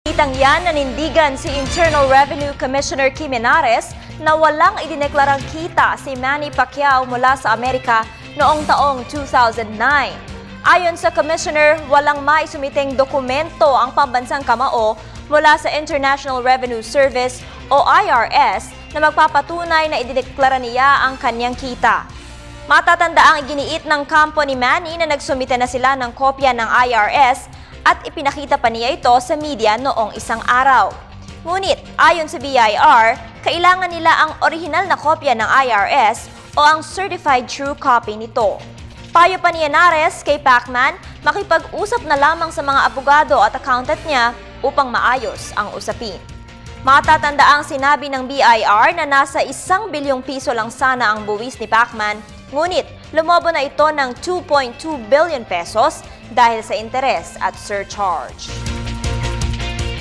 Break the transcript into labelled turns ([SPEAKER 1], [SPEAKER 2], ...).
[SPEAKER 1] Itang yan nanindigan si Internal Revenue Commissioner Kim Menares na walang idineklarang kita si Manny Pacquiao mula sa Amerika noong taong 2009. Ayon sa Commissioner, walang maisumiteng dokumento ang pambansang kamao mula sa International Revenue Service o IRS na magpapatunay na idineklara niya ang kanyang kita. Matatanda ang iginiit ng kampo ni Manny na nagsumite na sila ng kopya ng IRS at ipinakita pa niya ito sa media noong isang araw. Ngunit ayon sa BIR, kailangan nila ang orihinal na kopya ng IRS o ang certified true copy nito. Payo pa ni Menares kay Pacman, makipag-usap na lamang sa mga abogado at accountant niya upang maayos ang usapin. Matatanda ang sinabi ng BIR na nasa 1 bilyong piso lang sana ang buwis ni Pacman, ngunit lumobo na ito ng 2.2 billion pesos dahil sa interes at surcharge.